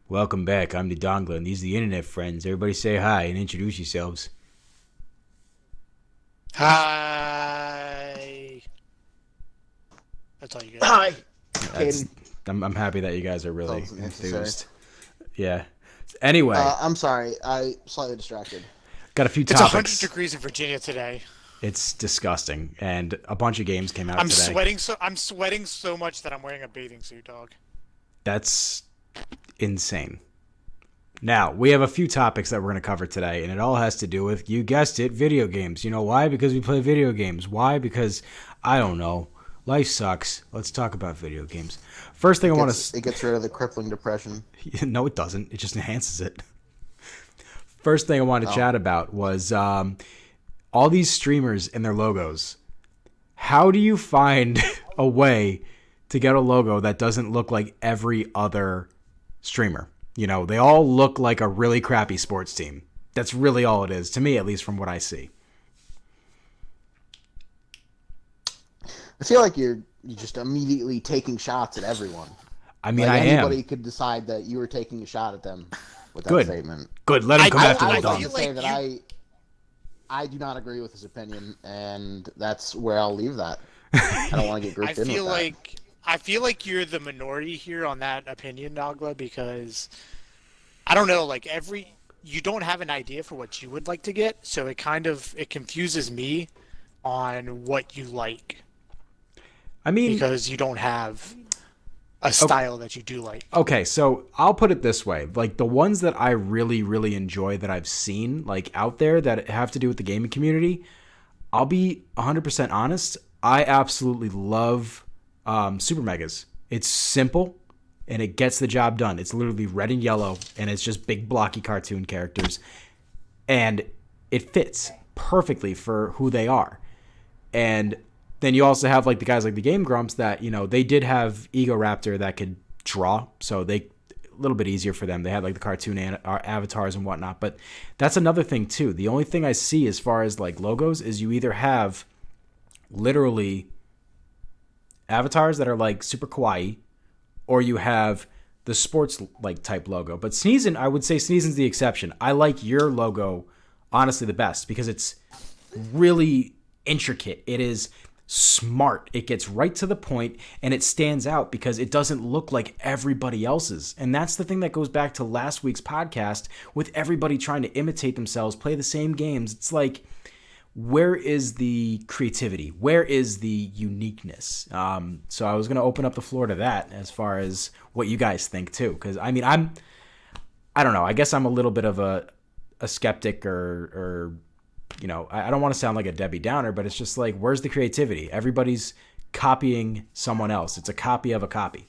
Welcome back. I'm the Dongla, and these are the internet friends. Everybody say hi and introduce yourselves. Hi. That's all you get. Hi, That's Caden. I'm happy that you guys are That really was necessary. enthused. Yeah. Anyway, I'm sorry. I slightly distracted. got a few It's 100 topics. degrees in Virginia today. It's disgusting, and a bunch of games came out I'm today. sweating so much that I'm wearing a bathing suit, dog. That's insane. Now, we have a few topics that we're going to cover today, and it all has to do with, you guessed it, video games. You know why? Because we play video games. Why? Because, I don't know. Life sucks. Let's talk about video games. First thing I want It gets rid of the crippling depression. to... No, it doesn't. It just enhances it. First thing I wanted to Oh. chat about was all these streamers and their logos. How do you find a way to get a logo that doesn't look like every other streamer? You know, they all look like a really crappy sports team. That's really all it is, to me, at least from what I see. I feel like you're just immediately taking shots at everyone. I mean, Like I anybody am. could decide that you were taking a shot at them with that Good. statement. Good. Let him come I- after I me, would Don. like to say like that I do not agree with his opinion, and that's where I'll leave that. I don't want to get I grouped in with feel that. like I feel like you're the minority here on that opinion, Dogla, because I don't know, like you don't have an idea for what you would like to get, so it confuses me on what you like I mean, because you don't have a style that you do like. okay, so I'll put it this way. Like, the ones that I really, really enjoy that I've seen, like, out there that have to do with the gaming community, I'll be 100% honest. I absolutely love Super Megas. It's simple, and it gets the job done. It's literally red and yellow, and it's just big, blocky cartoon characters. And it fits perfectly for who they are. And then you also have like the guys like the Game Grumps that, you know, they did have Ego Raptor that could draw, so they a little bit easier for them. They had like the cartoon avatars and whatnot, but that's another thing too. The only thing I see as far as like logos is you either have literally avatars that are like super kawaii, or you have the sports like type logo. But Sneezin, I would say Sneezin's the exception. I like your logo honestly the best because it's really intricate. It is smart. It gets right to the point and it stands out because it doesn't look like everybody else's. And that's the thing that goes back to last week's podcast with everybody trying to imitate themselves, play the same games. It's like, where is the creativity? Where is the uniqueness? So I was going to open up the floor to that as far as what you guys think too. Because I mean, I don't know. I guess I'm a little bit of a skeptic or you know, I don't want to sound like a Debbie Downer, but it's just like, where's the creativity? Everybody's copying someone else. It's a copy of a copy.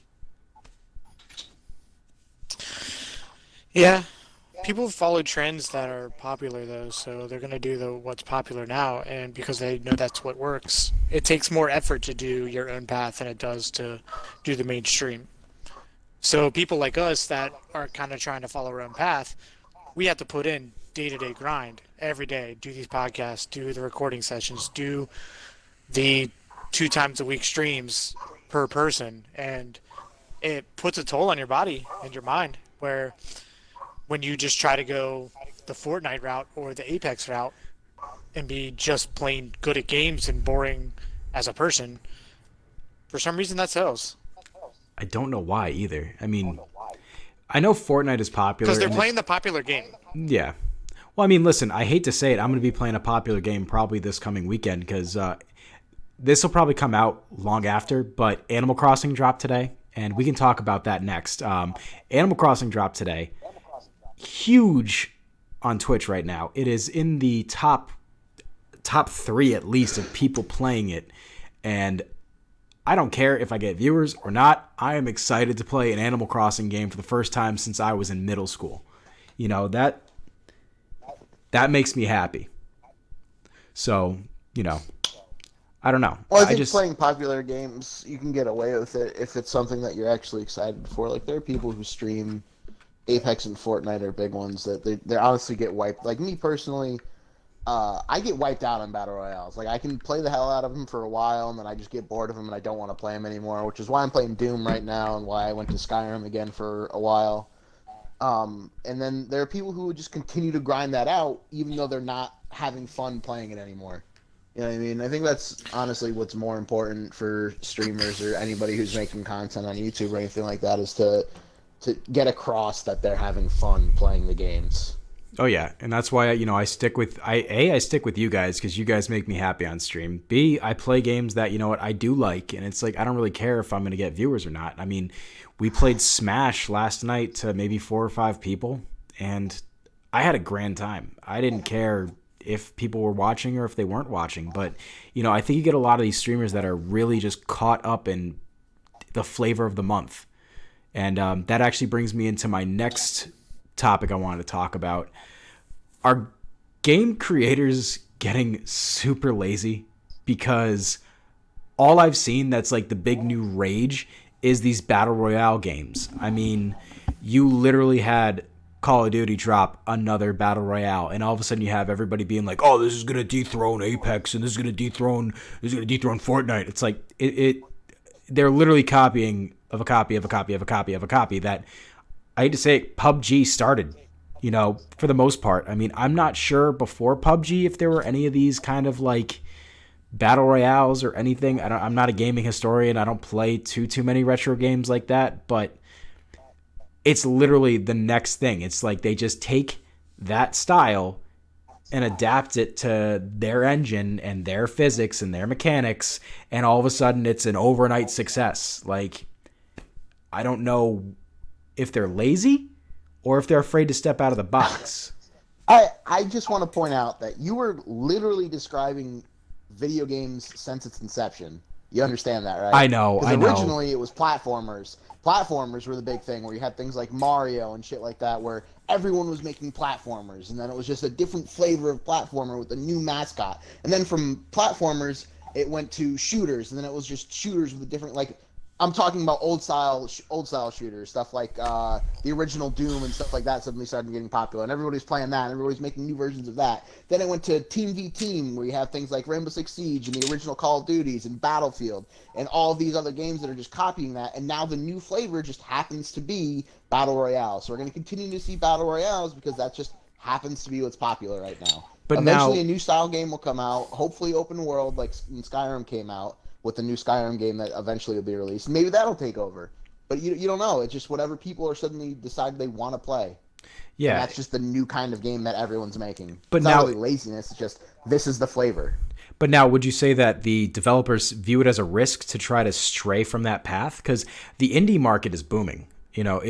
Yeah. People follow trends that are popular though, so they're gonna do the what's popular now, and because they know that's what works. It takes more effort to do your own path than it does to do the mainstream. So people like us that are kind of trying to follow our own path, we have to put in day-to-day grind every day, do these podcasts, do the recording sessions, do the 2 times a week streams per person, and it puts a toll on your body and your mind where when you just try to go the Fortnite route or the Apex route and be just plain good at games and boring as a person, for some reason that sells. I don't know why either. I mean, I know Fortnite is popular. Because they're and playing the popular game. yeah. Well, I mean, listen, I hate to say it. I'm going to be playing a popular game probably this coming weekend because this will probably come out long after, but Animal Crossing dropped today, and we can talk about that next. Animal Crossing dropped today. Huge on Twitch right now. It is in the top 3 at least of people playing it, and I don't care if I get viewers or not. I am excited to play an Animal Crossing game for the first time since I was in middle school. You know, that makes me happy. So, you know, I don't know. Well, I think playing popular games, you can get away with it if it's something that you're actually excited for. Like, there are people who stream Apex and Fortnite are big ones that they honestly get wiped. Like, me personally, I get wiped out on Battle Royales. Like, I can play the hell out of them for a while, and then I just get bored of them, and I don't want to play them anymore, which is why I'm playing Doom right now and why I went to Skyrim again for a while. And then there are people who would just continue to grind that out, even though they're not having fun playing it anymore. You know what I mean? I think that's honestly what's more important for streamers or anybody who's making content on YouTube or anything like that is to get across that they're having fun playing the games. Oh yeah, and that's why I stick with I stick with you guys because you guys make me happy on stream. B, I play games that I do like, and it's like I don't really care if I'm gonna get viewers or not. I mean, we played Smash last night to maybe 4 or 5 people, and I had a grand time. I didn't care if people were watching or if they weren't watching, but I think you get a lot of these streamers that are really just caught up in the flavor of the month, and that actually brings me into my next topic I wanted to talk about. Are game creators getting super lazy? Because all I've seen that's like the big new rage is these battle royale games. I mean, you literally had Call of Duty drop another battle royale, and all of a sudden you have everybody being like, "Oh, this is gonna dethrone Apex, and this is gonna dethrone Fortnite." It's like they're literally copying of a copy of a copy of a copy of a copy that I hate to say it, PUBG started, for the most part. I mean, I'm not sure before PUBG if there were any of these kind of like battle royales or anything. I'm not a gaming historian. I don't play too many retro games like that, but it's literally the next thing. It's like they just take that style and adapt it to their engine and their physics and their mechanics, and all of a sudden it's an overnight success. Like, I don't know if they're lazy or if they're afraid to step out of the box. I just want to point out that you were literally describing video games since its inception. You understand that, right? I know. Originally it was platformers. Platformers were the big thing where you had things like Mario and shit like that where everyone was making platformers, and then it was just a different flavor of platformer with a new mascot. And then from platformers it went to shooters, and then it was just shooters with a different, like, I'm talking about old style shooters, stuff like the original Doom and stuff like that suddenly started getting popular, and everybody's playing that, and everybody's making new versions of that. Then it went to Team v Team, where you have things like Rainbow Six Siege and the original Call of Duties and Battlefield, and all of these other games that are just copying that, and now the new flavor just happens to be Battle Royale. So we're going to continue to see Battle Royales because that just happens to be what's popular right now. But eventually now, a new style game will come out, hopefully open world like when Skyrim came out, with the new Skyrim game that eventually will be released. Maybe that'll take over. But you don't know. It's just whatever people are suddenly decide they want to play. yeah. And that's just the new kind of game that everyone's making. But it's now, not really laziness. It's just, this is the flavor. But now, would you say that the developers view it as a risk to try to stray from that path? Because the indie market is booming. Nintendo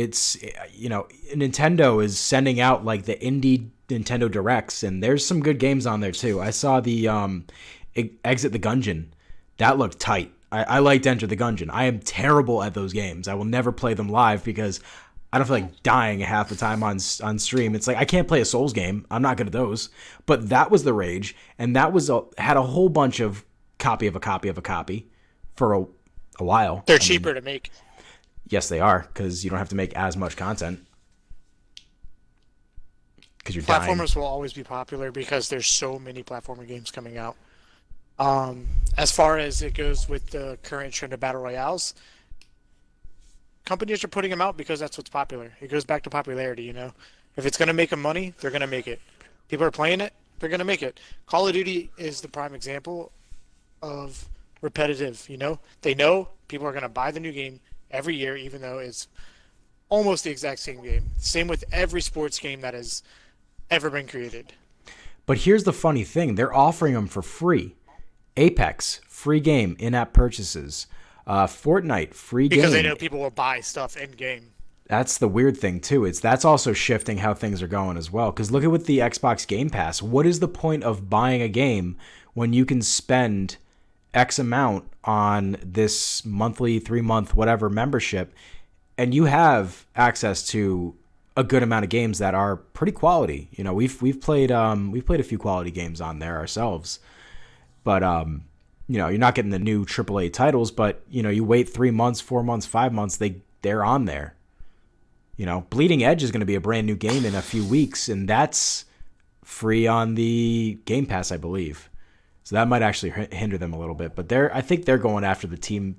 is sending out like the indie Nintendo Directs, and there's some good games on there too. I saw the Exit the Gungeon. That looked tight. I liked Enter the Gungeon. I am terrible at those games. I will never play them live because I don't feel like dying half the time on stream. It's like I can't play a Souls game. I'm not good at those. But that was the rage, and that was had a whole bunch of copy of a copy of a copy for a while. They're cheaper to make. Yes, they are, because you don't have to make as much content. Because you're dying. Platformers will always be popular because there's so many platformer games coming out. As far as it goes with the current trend of battle royales, companies are putting them out because that's what's popular. It goes back to popularity, If it's going to make them money, they're going to make it. People are playing it, they're going to make it. Call of Duty is the prime example of repetitive, They know people are going to buy the new game every year, even though it's almost the exact same game. Same with every sports game that has ever been created. But here's the funny thing. They're offering them for free. Apex, free game, in-app purchases. Fortnite, free game. Because they know people will buy stuff in-game. That's the weird thing, too. That's also shifting how things are going as well. Because look at with the Xbox Game Pass. What is the point of buying a game when you can spend X amount on this monthly, 3-month, whatever membership, and you have access to a good amount of games that are pretty quality. We've played a few quality games on there ourselves. But, you're not getting the new AAA titles, but, you wait 3 months, 4 months, 5 months, they're on there. Bleeding Edge is going to be a brand new game in a few weeks, and that's free on the Game Pass, I believe. So that might actually hinder them a little bit. But I think they're going after the team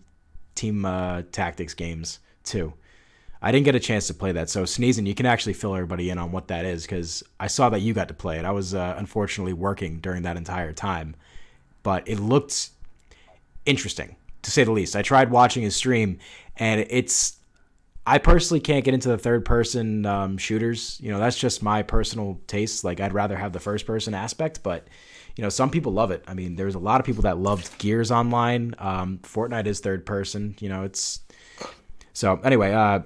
tactics games, too. I didn't get a chance to play that. So Sneezin, you can actually fill everybody in on what that is because I saw that you got to play it. I was unfortunately working during that entire time, but it looked interesting to say the least. I tried watching his stream, and I personally can't get into the third person shooters. That's just my personal taste. Like I'd rather have the first person aspect, but some people love it. I mean, there's a lot of people that loved Gears Online. Fortnite is third person. It's so anyway.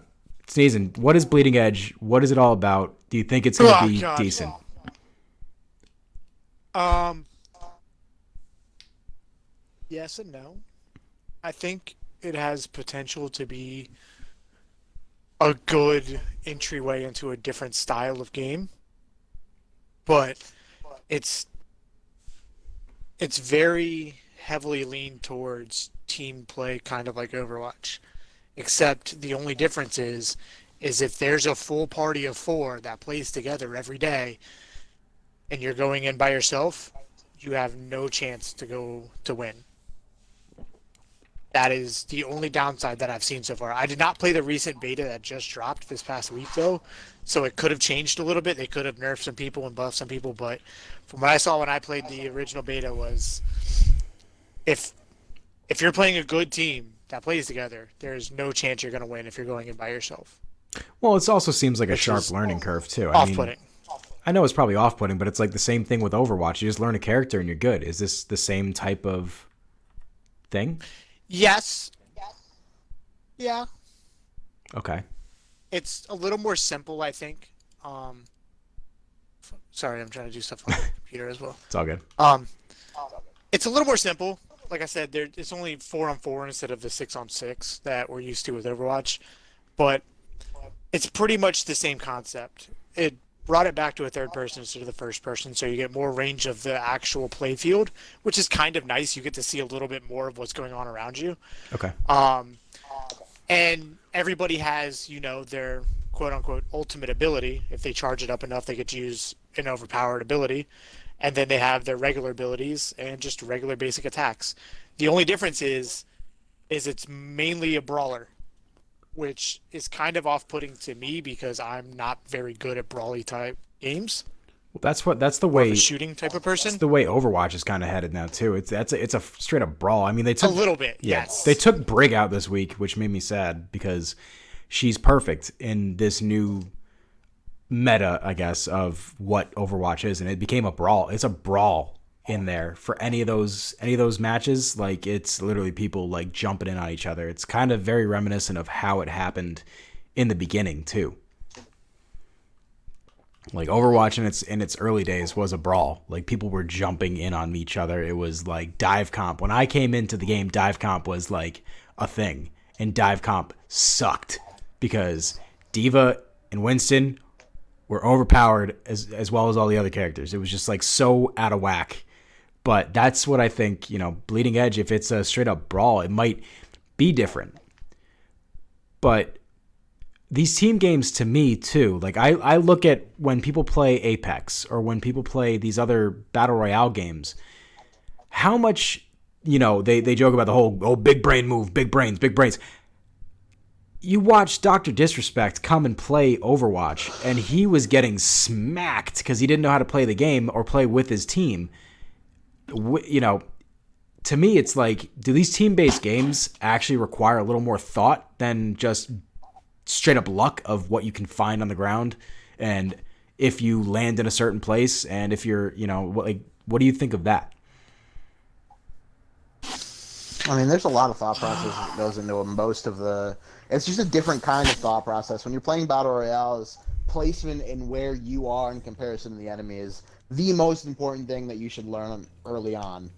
Sneezin, what is Bleeding Edge? What is it all about? Do you think it's going to be decent? Yes and no. I think it has potential to be a good entryway into a different style of game, but it's very heavily leaned towards team play, kind of like Overwatch. Except the only difference is if there's a full party of 4 that plays together every day, and you're going in by yourself, you have no chance to win. That is the only downside that I've seen so far. I did not play the recent beta that just dropped this past week, though, so it could have changed a little bit. They could have nerfed some people and buffed some people, but from what I saw when I played the original beta was if you're playing a good team that plays together, there's no chance you're going to win if you're going in by yourself. Well, it also seems like a sharp learning curve, too. Off-putting. I know it's probably off-putting, but it's like the same thing with Overwatch. You just learn a character and you're good. Is this the same type of thing? Yes. Yeah. Okay. It's a little more simple, I think. Sorry, I'm trying to do stuff on the computer as well. It's all good. It's a little more simple. Like I said, it's only 4-on-4 instead of the 6-on-6 that we're used to with Overwatch, but it's pretty much the same concept. It brought it back to a third person instead of the first person, so you get more range of the actual play field, which is kind of nice. You get to see a little bit more of what's going on around you. Okay. And everybody has, their quote-unquote ultimate ability. If they charge it up enough, they get to use an overpowered ability. And then they have their regular abilities and just regular basic attacks. The only difference is it's mainly a brawler, which is kind of off-putting to me because I'm not very good at brawly type games. Well, that's the way a shooting type of person. That's the way Overwatch is kind of headed now too. It's a straight up brawl. I mean, they took a little bit. Yes, they took Brig out this week, which made me sad because she's perfect in this new meta, I guess, of what Overwatch is, and it became a brawl. It's a brawl in there for any of those matches. Like it's literally people like jumping in on each other. It's kind of very reminiscent of how it happened in the beginning too. Like Overwatch in its early days was a brawl. Like people were jumping in on each other. It was like dive comp. When I came into the game, dive comp was like a thing, and dive comp sucked because D.Va and Winston were overpowered as well as all the other characters. It was just like so out of whack. But that's what I think, Bleeding Edge, if it's a straight up brawl, it might be different. But these team games to me too, like I look at when people play Apex or when people play these other Battle Royale games, how much, they joke about the whole, big brain move, big brains. You watch Dr. Disrespect come and play Overwatch, and he was getting smacked because he didn't know how to play the game or play with his team. To me, it's like, do these team-based games actually require a little more thought than just straight-up luck of what you can find on the ground, and if you land in a certain place, and if you're, what do you think of that? I mean, there's a lot of thought process that goes into most of the... It's just a different kind of thought process. When you're playing Battle Royales, placement and where you are in comparison to the enemy is the most important thing that you should learn early on,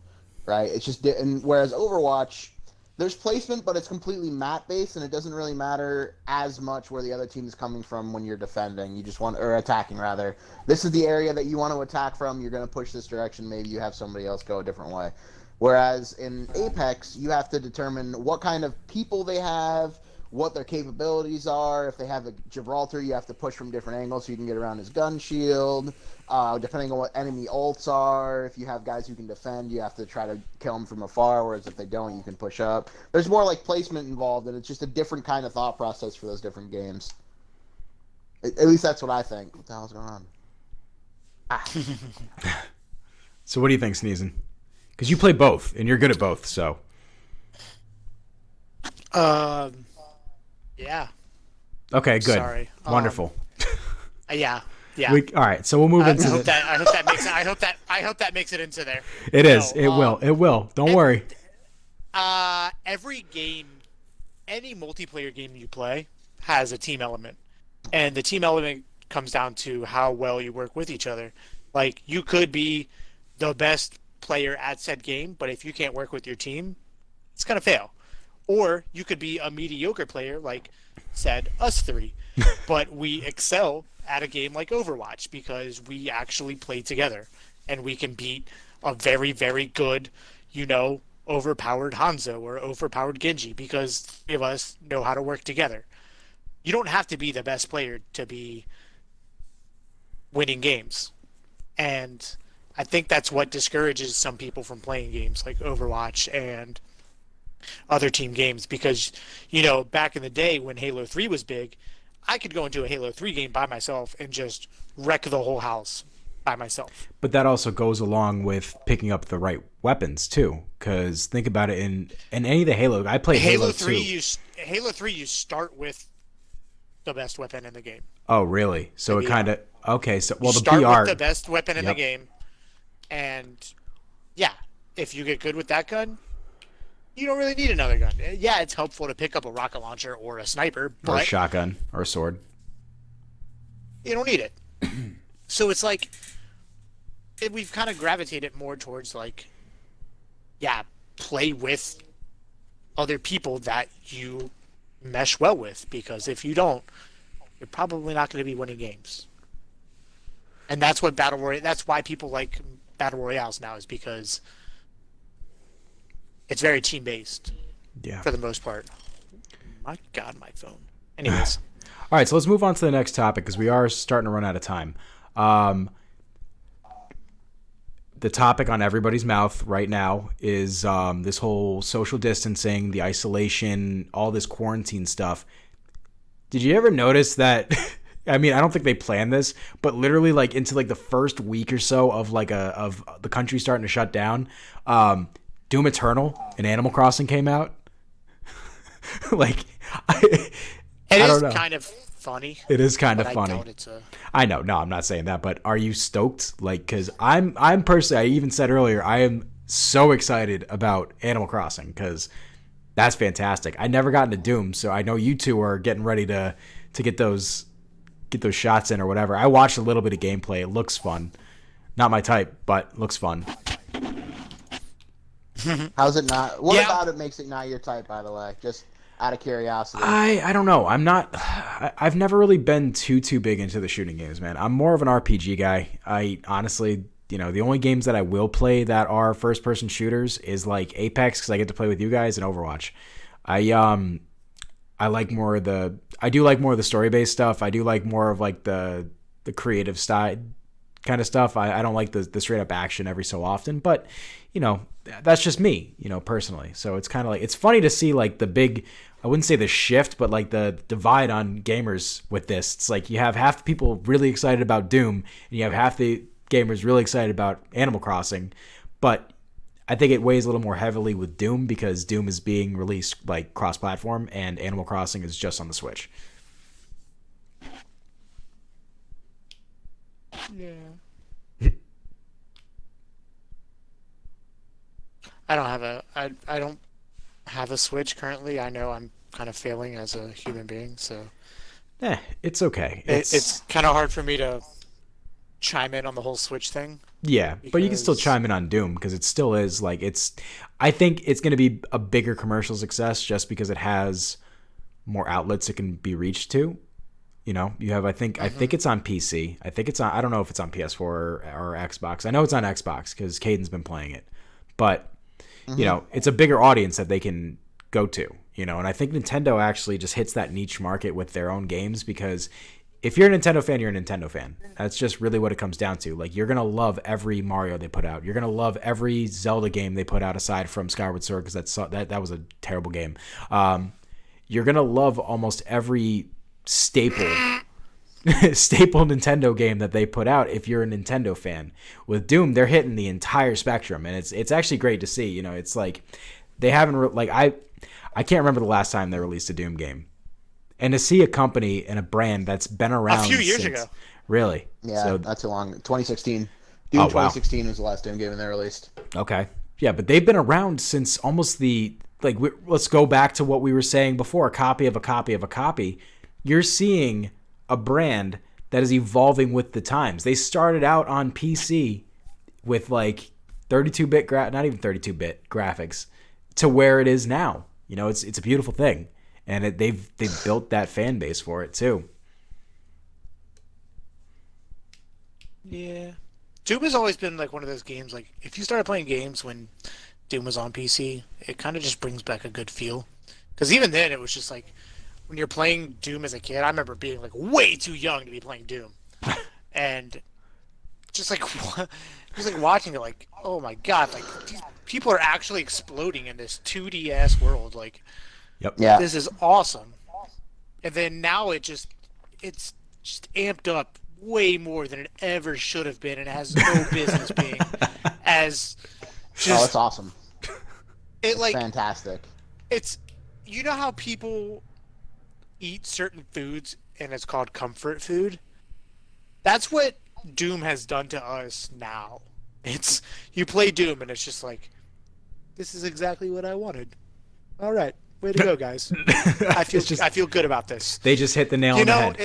right? It's just... And whereas Overwatch, there's placement, but it's completely map-based, and it doesn't really matter as much where the other team is coming from when you're defending. You just want... Or attacking, rather. This is the area that you want to attack from. You're going to push this direction. Maybe you have somebody else go a different way. Whereas in Apex, you have to determine what kind of people they have, what their capabilities are. If they have a Gibraltar, you have to push from different angles so you can get around his gun shield. Depending on what enemy ults are, if you have guys who can defend, you have to try to kill them from afar, whereas if they don't, you can push up. There's more like placement involved, and it's just a different kind of thought process for those different games. At least that's what I think. What the hell's going on? So what do you think, Sneezin? Because you play both, and you're good at both, so. Yeah. Okay, good. Sorry. Wonderful. Yeah. Yeah. All right, so we'll move into I hope that makes it into there. It is. It will. It will. Don't worry. Every game, any multiplayer game you play has a team element. And the team element comes down to how well you work with each other. Like, you could be the best player at said game, but if you can't work with your team, it's going to fail. Or you could be a mediocre player, like, said, us three, but we excel at a game like Overwatch because we actually play together. And we can beat a very, very good, overpowered Hanzo or overpowered Genji because three of us know how to work together. You don't have to be the best player to be winning games. And I think that's what discourages some people from playing games like Overwatch and other team games because, back in the day when Halo 3 was big, I could go into a Halo 3 game by myself and just wreck the whole house by myself. But that also goes along with picking up the right weapons too, because think about it, in any of the Halo, I played Halo 3. Halo 3, you start with the best weapon in the game. Oh, really? So it kind of okay. So you the start BR with the best weapon in the game, and yeah, if you get good with that gun, you don't really need another gun. Yeah, it's helpful to pick up a rocket launcher or a sniper, but or a shotgun or a sword. You don't need it. So it's like we've kind of gravitated more towards play with other people that you mesh well with, because if you don't, you're probably not going to be winning games. And that's what that's why people like battle royales now, is because it's very team based. Yeah. For the most part. My God, my phone. Anyways. All right, so let's move on to the next topic because we are starting to run out of time. The topic on everybody's mouth right now is this whole social distancing, the isolation, all this quarantine stuff. Did you ever notice that? I mean, I don't think they planned this, but literally, into the first week or so of of the country starting to shut down, Doom Eternal and Animal Crossing came out. It is kind of funny. It is kind of funny. I doubt it's I know. No, I'm not saying that. But are you stoked? Because I'm personally, I even said earlier, I am so excited about Animal Crossing because that's fantastic. I never got into Doom, so I know you two are getting ready to get those shots in or whatever. I watched a little bit of gameplay. It looks fun. Not my type, but looks fun. How's it not? What about it makes it not your type, by the way? Just out of curiosity. I don't know. I've never really been too big into the shooting games, man. I'm more of an RPG guy. I honestly, the only games that I will play that are first person shooters is Apex, because I get to play with you guys, and Overwatch. I like more of the story based stuff. I do like more of the creative style kind of stuff. I don't like the straight up action every so often, but that's just me, personally. So it's kind of it's funny to see the big, I wouldn't say the shift, but the divide on gamers with this. It's you have half the people really excited about Doom, and you have half the gamers really excited about Animal Crossing. But I think it weighs a little more heavily with Doom because Doom is being released cross-platform, and Animal Crossing is just on the Switch. Yeah. I don't have a Switch currently. I know I'm kind of failing as a human being, so it's okay. It's kind of hard for me to chime in on the whole Switch thing. Yeah, but you can still chime in on Doom because it still is I think it's going to be a bigger commercial success just because it has more outlets it can be reached to. You have I think it's on PC. I think it's on. I don't know if it's on PS4 or Xbox. I know it's on Xbox because Caden's been playing it, but it's a bigger audience that they can go to. And I think Nintendo actually just hits that niche market with their own games, because if you're a Nintendo fan, you're a Nintendo fan. That's just really what it comes down to. Like, you're going to love every Mario they put out. You're going to love every Zelda game they put out, aside from Skyward Sword, because that was a terrible game. You're going to love almost every staple Nintendo game that they put out if you're a Nintendo fan. With Doom, they're hitting the entire spectrum, and it's actually great to see. It's like they haven't I can't remember the last time they released a Doom game. And to see a company and a brand that's been around a few years ago. Really? Yeah, So, not too long. 2016. Doom 2016 was the last Doom game they released. Okay. Yeah, but they've been around since almost let's go back to what we were saying before, a copy of a copy of a copy. You're seeing a brand that is evolving with the times. They started out on PC with 32-bit, not even 32-bit graphics, to where it is now. It's a beautiful thing. And they've built that fan base for it too. Yeah. Doom has always been one of those games, if you started playing games when Doom was on PC, it kind of just brings back a good feel. Because even then, it was just when you're playing Doom as a kid, I remember being way too young to be playing Doom. And just watching it, oh my god, these people are actually exploding in this 2DS world. Yep. Yeah. This is awesome. And then now it's just amped up way more than it ever should have been, and it has no business being as just. It's awesome. It's fantastic. It's how people eat certain foods and it's called comfort food. That's what Doom has done to us now. It's you play Doom and it's just this is exactly what I wanted. All right. Way to go, guys! I feel good about this. They just hit the nail on the head.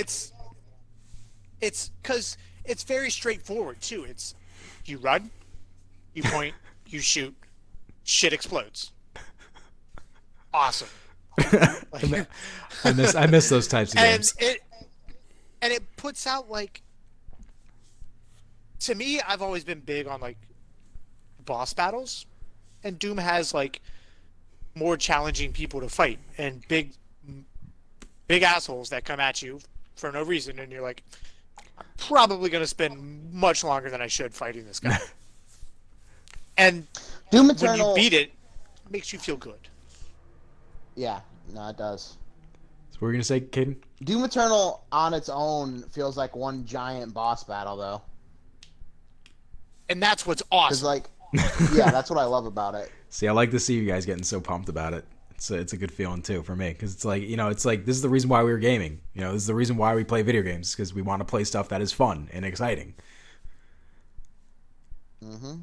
It's because it's very straightforward too. It's you run, you point, you shoot, shit explodes. Awesome. I miss those types of games. And it puts out to me, I've always been big on boss battles, and Doom has more challenging people to fight and big assholes that come at you for no reason, and you're I'm probably going to spend much longer than I should fighting this guy. And Doom Eternal, when you beat it makes you feel good. Yeah, no, it does. So what were you going to say, Caden? Doom Eternal on its own feels like one giant boss battle, though. And that's what's awesome. Yeah, that's what I love about it. See, I like to see you guys getting so pumped about it. It's a good feeling too for me, because it's this is the reason why we were gaming. This is the reason why we play video games, because we want to play stuff that is fun and exciting. Mm-hmm.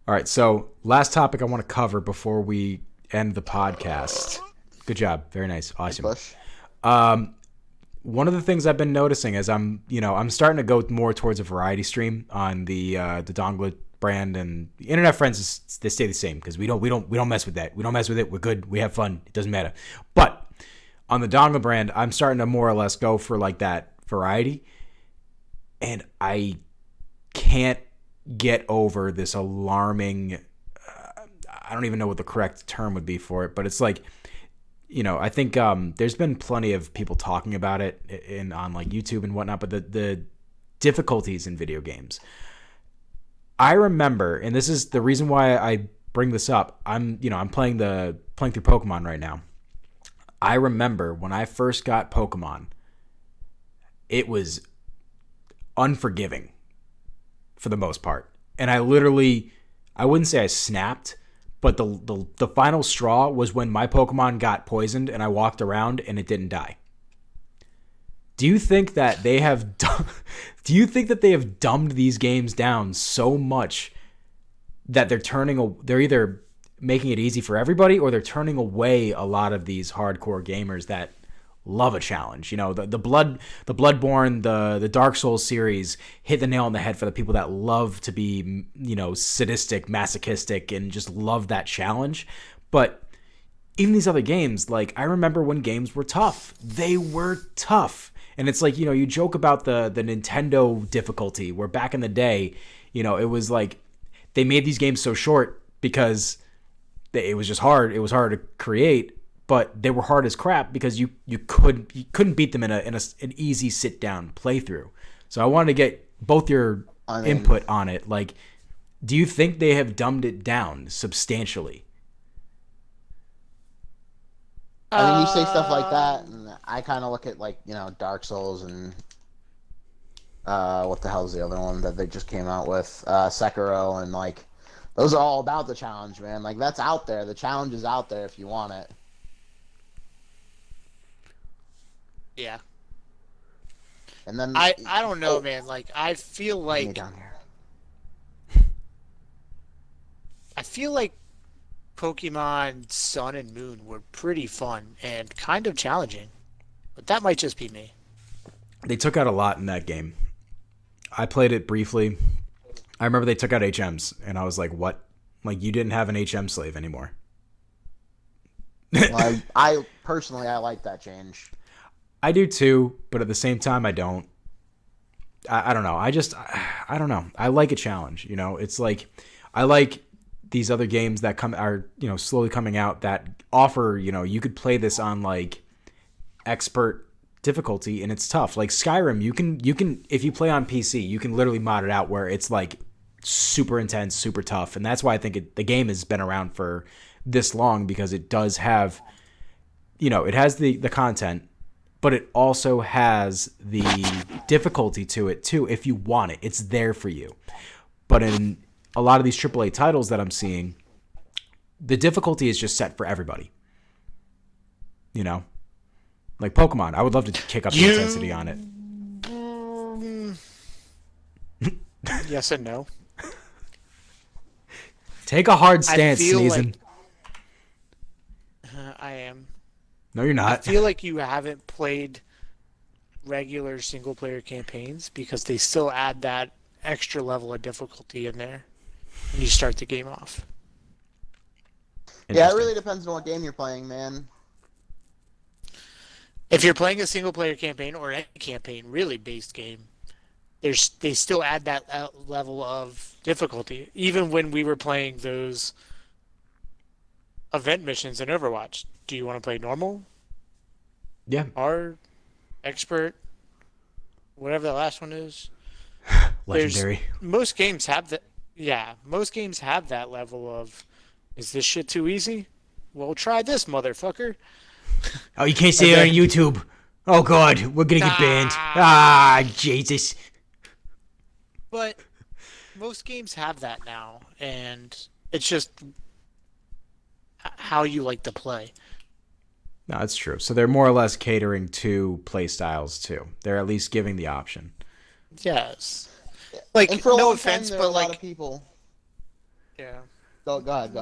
All right, so last topic I want to cover before we end the podcast. Good job, very nice, awesome. Bush. One of the things I've been noticing as I'm starting to go more towards a variety stream on the Dongla brand, and the internet friends they stay the same, because we don't mess with that. We don't mess with it. We're good. We have fun. It doesn't matter. But on the Dongla brand, I'm starting to more or less go for that variety, and I can't get over this alarming. I don't even know what the correct term would be for it, but it's I think there's been plenty of people talking about it on YouTube and whatnot, but the difficulties in video games. I remember, and this is the reason why I bring this up. I'm playing through Pokemon right now. I remember when I first got Pokemon, it was unforgiving for the most part. And I wouldn't say I snapped, but the final straw was when my Pokemon got poisoned and I walked around and it didn't die. Do you think that they have dumbed these games down so much that they're either making it easy for everybody, or they're turning away a lot of these hardcore gamers that love a challenge? The Bloodborne, the Dark Souls series hit the nail on the head for the people that love to be, sadistic, masochistic, and just love that challenge. But even these other games, I remember when games were tough. They were tough. And it's you joke about the Nintendo difficulty, where back in the day, it was they made these games so short because it was just hard. It was hard to create, but they were hard as crap because you couldn't beat them in an easy sit down playthrough. So I wanted to get both your input on it. Like, do you think they have dumbed it down substantially? I mean, you say stuff like that, and I kind of look at, like, Dark Souls and what the hell's the other one that they just came out with? Sekiro, and, like, those are all about the challenge, man. Like, that's out there. The challenge is out there if you want it. Yeah. And then I don't know, man. Like, I feel like down here. Pokemon Sun and Moon were pretty fun and kind of challenging, but that might just be me. They took out a lot in that game. I played it briefly. I remember they took out HMs, and I was like, what? Like, you didn't have an HM slave anymore. Well, I personally, I like that change. I do too, but at the same time, I don't. I don't know. I don't know. I like a challenge. It's like, I like these other games that are slowly coming out that offer, you could play this on like expert difficulty and it's tough. Like Skyrim, you can if you play on PC, you can literally mod it out where it's like super intense, super tough. And that's why I think the game has been around for this long, because it does have, it has the content, but it also has the difficulty to it too. If you want it, it's there for you. But in a lot of these AAA titles that I'm seeing, the difficulty is just set for everybody. Like Pokemon, I would love to kick up the intensity on it. Yes and no. Take a hard stance, Sneezin. I am. No, you're not. I feel like you haven't played regular single-player campaigns because they still add that extra level of difficulty in there when you start the game off. Yeah, it really depends on what game you're playing, man. If you're playing a single-player campaign or any campaign, really based game, they still add that level of difficulty. Even when we were playing those event missions in Overwatch, do you want to play normal? Yeah. Hard? Expert? Whatever the last one is. Legendary. Most games have that. Yeah, most games have that level of, is this shit too easy? Well, try this, motherfucker. Oh, you can't say it on YouTube. Oh, God, we're going to get banned. Ah, Jesus. But most games have that now, and it's just how you like to play. No, that's true. So they're more or less catering to play styles, too. They're at least giving the option. Yes. Like, and for a no long offense, time, but a lot like, of people. yeah. Go ahead.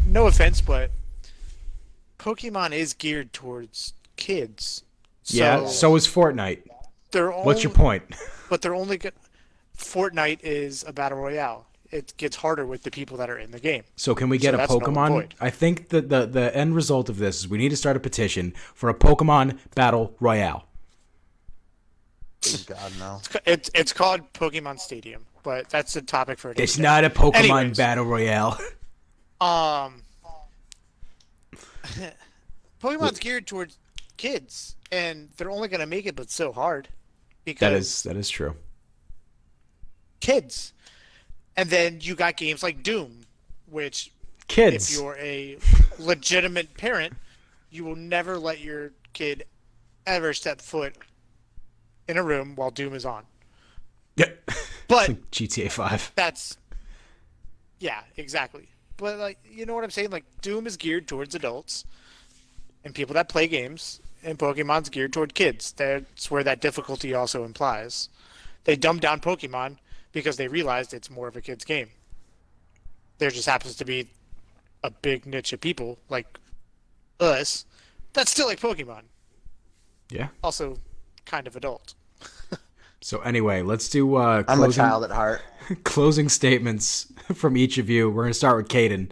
No offense, but Pokemon is geared towards kids. Yeah, so is Fortnite. What's your point? But they're only Fortnite is a battle royale. It gets harder with the people that are in the game. So can we get a Pokemon? I think the end result of this is we need to start a petition for a Pokemon battle royale. God, no. It's called Pokemon Stadium, but that's a topic for a It's not a Pokemon Anyways, battle royale. Pokemon's geared towards kids, and they're only going to make it but so hard because that is true. Kids. And then you got games like Doom, which kids. If you're a legitimate parent, you will never let your kid ever step foot in a room while Doom is on. Yeah. But like GTA 5. Yeah, exactly. But like, you know what I'm saying? Like, Doom is geared towards adults and people that play games, and Pokemon's geared toward kids. That's where that difficulty also implies. They dumbed down Pokemon because they realized it's more of a kid's game. There just happens to be a big niche of people like us that still like Pokemon. Yeah. Also kind of adult. So anyway, let's do I'm a child at heart. Closing statements from each of you. We're going to start with Caden.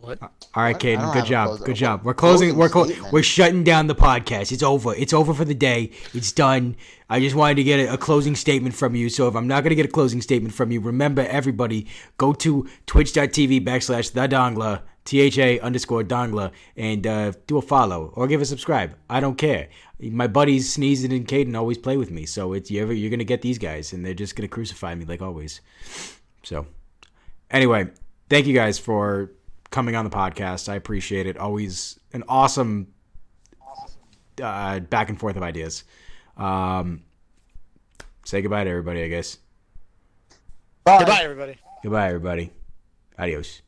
What? All right, What? I Caden. don't Good have a job. closing- Good a job. We're closing closing. statement. We're shutting down the podcast. It's over. It's over for the day. It's done. I just wanted to get a closing statement from you. So if I'm not going to get a closing statement from you, remember, everybody, go to twitch.tv/the Dongla, THA_Dongla, and do a follow or give a subscribe. I don't care. My buddies Sneezin and Caden always play with me. So you're going to get these guys, and they're just going to crucify me like always. So anyway, thank you guys for coming on the podcast. I appreciate it. Always an awesome back and forth of ideas. Say goodbye to everybody, I guess. Bye. Goodbye, everybody. Goodbye, everybody. Adios.